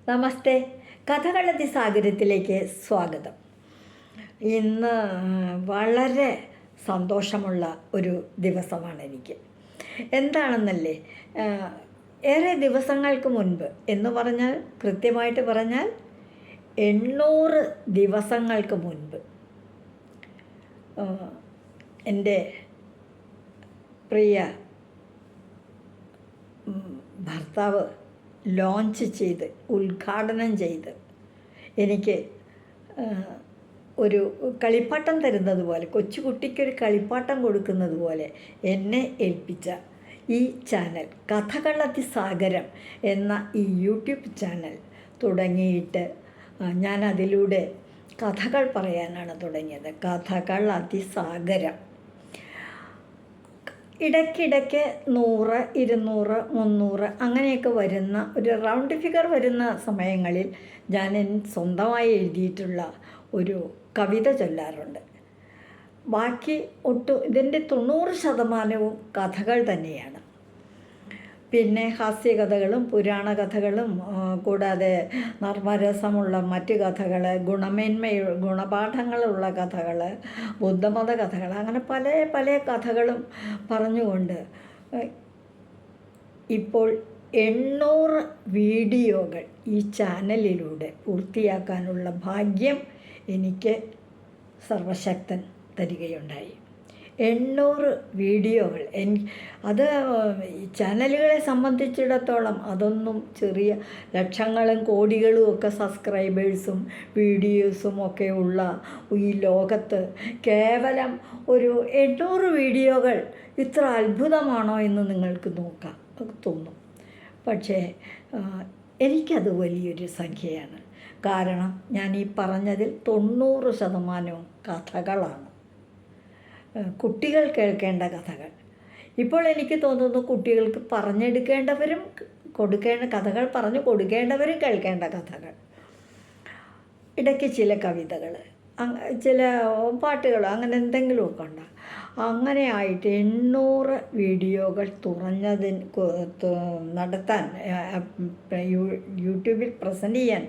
നമസ്തേ, കഥകളതി സാഗരത്തിലേക്ക് സ്വാഗതം. ഇന്ന് വളരെ സന്തോഷമുള്ള ഒരു ദിവസമാണ് എനിക്ക്. എന്താണെന്നല്ലേ, ഏറെ ദിവസങ്ങൾക്ക് മുൻപ് എന്ന് പറഞ്ഞാൽ, കൃത്യമായിട്ട് പറഞ്ഞാൽ 800 ദിവസങ്ങൾക്ക് മുൻപ് എൻ്റെ പ്രിയ ഭർത്താവ് ലോഞ്ച് ചെയ്ത് ഉദ്ഘാടനം ചെയ്ത് എനിക്ക് ഒരു കളിപ്പാട്ടം തരുന്നത് പോലെ, കൊച്ചുകുട്ടിക്കൊരു കളിപ്പാട്ടം കൊടുക്കുന്നത് പോലെ എന്നെ ഏൽപ്പിച്ച ഈ ചാനൽ, കഥകളതി സാഗരം എന്ന ഈ യൂട്യൂബ് ചാനൽ തുടങ്ങിയിട്ട് ഞാൻ അതിലൂടെ കഥകൾ പറയാനാണ് തുടങ്ങിയത്. കഥകളതി സാഗരം. ഇടയ്ക്കിടയ്ക്ക് 100, 200, 300 അങ്ങനെയൊക്കെ വരുന്ന ഒരു റൗണ്ട് ഫിഗർ വരുന്ന സമയങ്ങളിൽ ഞാൻ സ്വന്തമായി എഴുതിയിട്ടുള്ള ഒരു കവിത ചൊല്ലാറുണ്ട്. ബാക്കി ഇതിൻ്റെ 90% കഥകൾ തന്നെയാണ്. പിന്നെ ഹാസ്യകഥകളും പുരാണ കഥകളും കൂടാതെ നർമ്മരസമുള്ള മറ്റ് കഥകൾ, ഗുണപാഠങ്ങളുള്ള കഥകൾ, ബുദ്ധമത കഥകൾ, അങ്ങനെ പല പല കഥകളും പറഞ്ഞുകൊണ്ട് ഇപ്പോൾ 800 വീഡിയോകൾ ഈ ചാനലിലൂടെ പൂർത്തിയാക്കാനുള്ള ഭാഗ്യം എനിക്ക് സർവശക്തൻ തരികയുണ്ടായി. 800 വീഡിയോകൾ. അത് ചാനലുകളെ സംബന്ധിച്ചിടത്തോളം അതൊന്നും ചെറിയ ലക്ഷങ്ങളും കോടികളും ഒക്കെ സബ്സ്ക്രൈബേഴ്സും വീഡിയോസും ഒക്കെ ഉള്ള ഈ ലോകത്ത് കേവലം ഒരു 800 വീഡിയോകൾ ഇത്ര അത്ഭുതമാണോ എന്ന് നിങ്ങൾക്ക് തോന്നും. പക്ഷേ എനിക്കത് വലിയൊരു സംഖ്യയാണ്. കാരണം ഞാൻ ഈ പറഞ്ഞതിൽ 90% കഥകളാണ്, കുട്ടികൾ കേൾക്കേണ്ട കഥകൾ. ഇപ്പോൾ എനിക്ക് തോന്നുന്നു കുട്ടികൾക്ക് പറഞ്ഞെടുക്കേണ്ടവരും കഥകൾ പറഞ്ഞു കൊടുക്കേണ്ടവരും കേൾക്കേണ്ട കഥകൾ, ഇടയ്ക്ക് ചില കവിതകൾ, ചില പാട്ടുകൾ, അങ്ങനെ എന്തെങ്കിലുമൊക്കെ ഉണ്ട്. അങ്ങനെ ആയിട്ട് 800 വീഡിയോകൾ നടത്താൻ യൂട്യൂബിൽ പ്രസൻറ്റ് ചെയ്യാൻ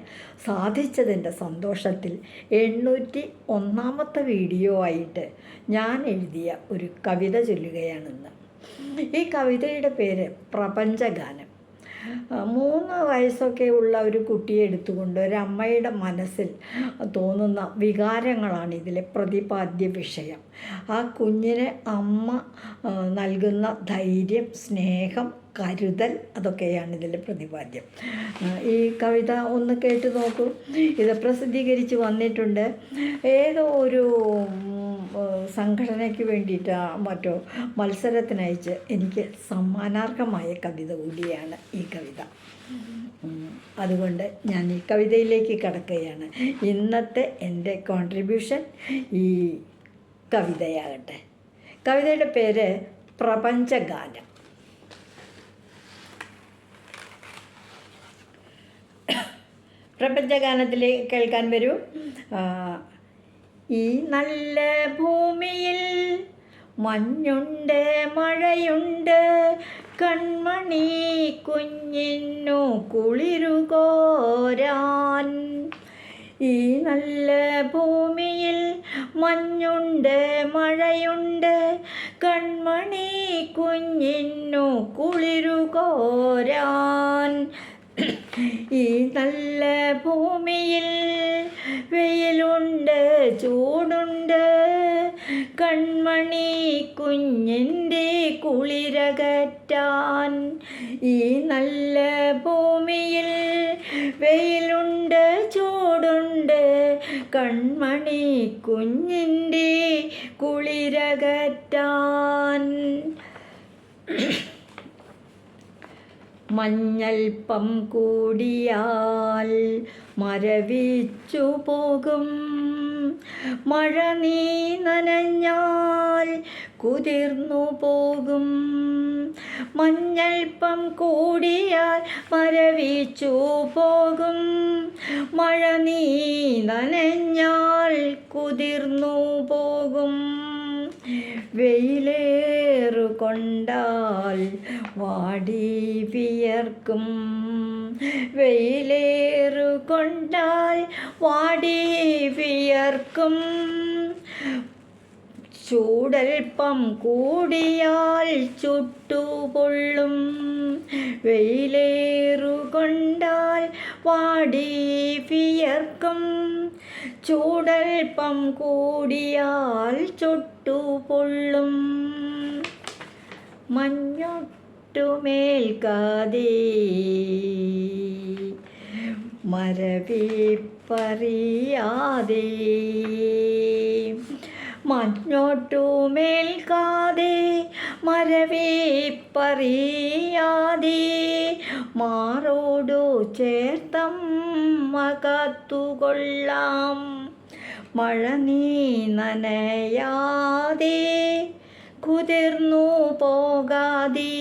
സാധിച്ചതിൻ്റെ സന്തോഷത്തിൽ 801ാമത്തെ വീഡിയോ ആയിട്ട് ഞാൻ എഴുതിയ ഒരു കവിത ചൊല്ലുകയാണിന്ന്. ഈ കവിതയുടെ പേര് പ്രപഞ്ചഗാനം. 3 വയസ്സൊക്കെ ഉള്ള ഒരു കുട്ടിയെ എടുത്തുകൊണ്ട് ഒരമ്മയുടെ മനസ്സിൽ തോന്നുന്ന വികാരങ്ങളാണ് ഇതിലെ പ്രതിപാദ്യ വിഷയം. ആ കുഞ്ഞിന് അമ്മ നൽകുന്ന ധൈര്യം, സ്നേഹം, കരുതൽ, അതൊക്കെയാണ് ഇതിൽ പ്രതിപാദ്യം. ഈ കവിത ഒന്ന് കേട്ട് നോക്കൂ. ഇത് പ്രസിദ്ധീകരിച്ച് വന്നിട്ടുണ്ട്. ഏതോ ഒരു സംഘടനയ്ക്ക് വേണ്ടിയിട്ട് മറ്റോ മത്സരത്തിനയച്ച് എനിക്ക് സമ്മാനാർഹമായ കവിത കൂടിയാണ് ഈ കവിത. അതുകൊണ്ട് ഞാൻ ഈ കവിതയിലേക്ക് കടക്കുകയാണ്. ഇന്നത്തെ എൻ്റെ കോൺട്രിബ്യൂഷൻ ഈ കവിതയാകട്ടെ. കവിതയുടെ പേര് പ്രപഞ്ചഗാനം. പ്രപഞ്ചഗാനത്തിൽ കേൾക്കാൻ വരൂ. ഈ നല്ല ഭൂമിയിൽ മഞ്ഞുണ്ട്, മഴയുണ്ട്, കൺമണി കുഞ്ഞിന്നു കുളിരുകോരാൻ. ഈ നല്ല ഭൂമിയിൽ മഞ്ഞുണ്ട്, മഴയുണ്ട്, കൺമണി കുഞ്ഞിന്നു കുളിരുകോരാൻ. ഈ നല്ല ഭൂമിയിൽ വെയിലുണ്ട്, ചൂടുണ്ട്, കൺമണി കുഞ്ഞിൻ്റെ കുളിരകറ്റാൻ. ഈ നല്ല ഭൂമിയിൽ വെയിലുണ്ട്, ചൂടുണ്ട്, കൺമണി കുഞ്ഞിൻ്റെ കുളിരകറ്റാൻ. മഞ്ഞൽപ്പം കൂടിയാൽ മരവിച്ചു പോകും, മഴ നീ നനഞ്ഞാൽ കുതിർന്നു പോകും. മഞ്ഞൽപ്പം കൂടിയാൽ മരവിച്ചു പോകും, മഴ നീ നനഞ്ഞാൽ കുതിർന്നു പോകും. വെയിലേറുകൊണ്ടാൽ വാടി വിയർക്കും. വെയിലേറുകൊണ്ടാൽ വാടി വിയർക്കും. ചൂടൽപ്പം കൂടിയാൽ ചുട്ടുപൊള്ളും. വെയിലേറുകൊണ്ടാൽ വാടി വിയർക്കും. ചൂടൽപ്പം കൂടിയാൽ ചുട്ടുപൊള്ളും. മഞ്ഞൊട്ടുമേൽക്കാതെ മരവിപ്പറിയാതെ. മഞ്ഞോട്ടുമേൽക്കാതെ മരവിപ്പറിയാതെ. മാറോടു ചേർത്തമ്മ കാത്തുകൊള്ളാം. മഴ നീ നനയാതെ കുതിർന്നു പോകാതെ.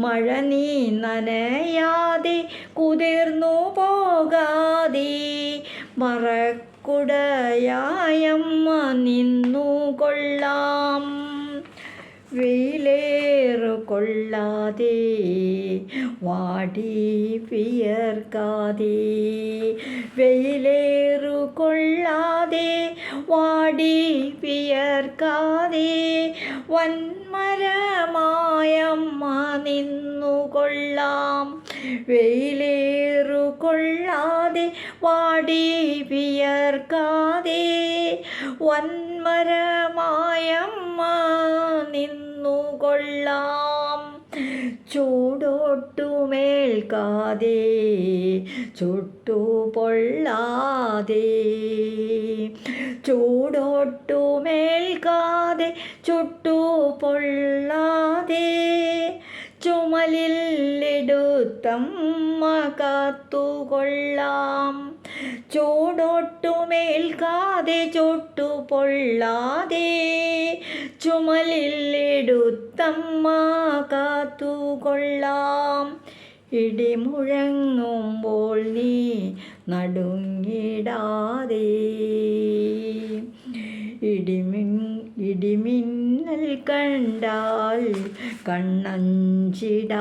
മഴ നീ നനയാതെ കുതിർന്നു പോകാതെ. മറക്കുടയായമ്മ നിന്നുകൊള്ളാം. വെയിലേറു കൊള്ളാതെ വാടി വിയർക്കാതെ. വെയിലേറു കൊള്ളാതെ വാടി വിയർക്കാതെ. വന്മരമായമ്മ നിന്നുകൊള്ളാം. വെയിലേറു കൊള്ളാതെ വാടി വിയർക്കാതെ. വന്മരമായമ്മ നിന്നുകൊള്ളാം. ചൂടോട്ടുമേൽക്കാതെ ചുട്ടുപൊള്ളാതെ. ചൂടോട്ടുമേൽക്കാതെ ചുട്ടുപൊള്ളാതെ. ചുമലിലെടുത്തമ്മ കാത്തുകൊള്ളാം. ചൂടോട്ടുമേൽക്കാതെ ചുട്ടുപൊള്ളാതെ. ചുമലിലെടുത്തമ്മ കാത്തുകൊള്ളാം. ഇടിമുഴങ്ങുമ്പോൾ നീ നടുങ്ങിടാതെ. ഇടിമിന്നൽ കണ്ടാൽ കണ്ണഞ്ചിടാതെ.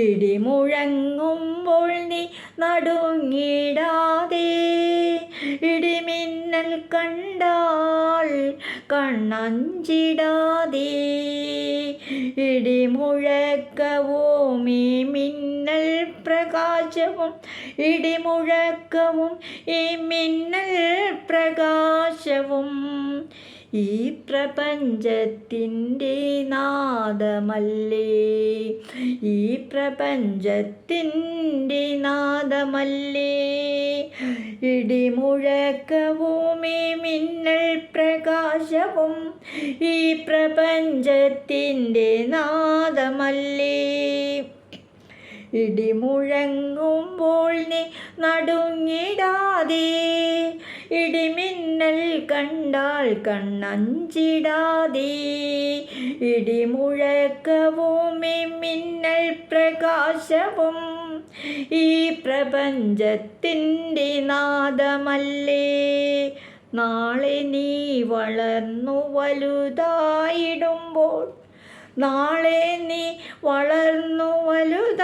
ഇടിമുഴങ്ങുമ്പോൾ നീ നടുങ്ങിടാതെ. ഇടിമിന്നൽ കണ്ടാൽ കണ്ണഞ്ചിടാതെ. ഇടിമുഴക്കവും ഈ മിന്നൽ പ്രകാശവും. ഇടിമുഴക്കവും ഈ മിന്നൽ പ്രകാശവും. ഈ പ്രപഞ്ചത്തിൻ്റെ നാദമല്ലേ. ഈ പ്രപഞ്ചത്തിൻ്റെ നാദമല്ലേ. ഇടിമുഴക്കവും ഈ മിന്നൽ പ്രകാശവും. ഈ പ്രപഞ്ചത്തിൻ്റെ നാദമല്ലേ. ഇടിമുഴങ്ങുമ്പോൾ നീ നടുങ്ങിടാതെ. ഇടിമിന്നൽ കണ്ടാൽ കണ്ണഞ്ചിടാതെ. ഇടിമുഴക്കവും ഈ മിന്നൽ പ്രകാശവും. ഈ പ്രപഞ്ചത്തിൻ്റെ നാദമല്ലേ. നാളെ നീ വളർന്നു വലുതായിടുമ്പോൾ. നാളെ നീ വളർന്നു വലുതായിടുമ്പോൾ.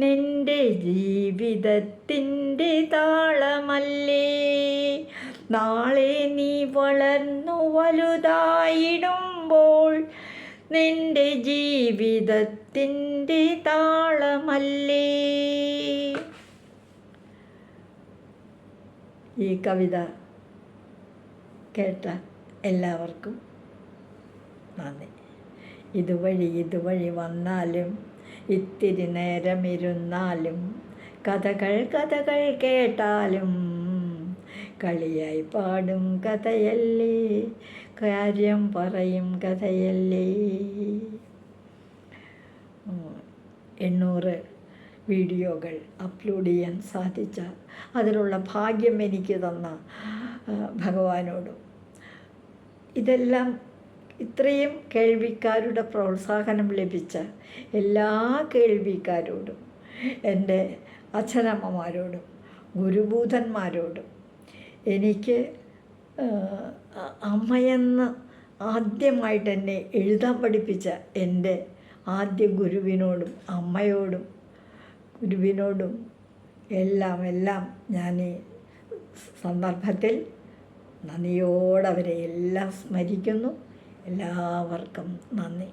നിന്റെ ജീവിതത്തിൻ്റെ താളമല്ലേ. നാളെ നീ വളർന്നു വലുതായിടുമ്പോൾ. നിന്റെ ജീവിതത്തിൻ്റെ താളമല്ലേ. ഈ കവിത കേട്ട എല്ലാവർക്കും നന്ദി. ഇതുവഴി വന്നാലും ഇത്തിരി നേരമിരുന്നാലും കഥകൾ കേട്ടാലും കളിയായി പാടും കഥയല്ലേ. കാര്യം പറയും കഥയല്ലേ. 800 വീഡിയോകൾ അപ്ലോഡ് ചെയ്യാൻ സാധിച്ച അതിനുള്ള ഭാഗ്യം എനിക്ക് തന്ന ഭഗവാനോടും, ഇതെല്ലാം ഇത്രയും കേൾവിക്കാരുടെ പ്രോത്സാഹനം ലഭിച്ച എല്ലാ കേൾവിക്കാരോടും, എൻ്റെ അച്ഛനമ്മമാരോടും ഗുരുഭൂതന്മാരോടും, എനിക്ക് അമ്മയെന്ന് ആദ്യമായിട്ട് എന്നെ എഴുതാൻ പഠിപ്പിച്ച എൻ്റെ ആദ്യ ഗുരുവിനോടും അമ്മയോടും ഗുരുവിനോടും എല്ലാം ഞാൻ ഈ സന്ദർഭത്തിൽ നന്ദിയോടെ അവരെ എല്ലാം സ്മരിക്കുന്നു. എല്ലാവർക്കും നന്ദി.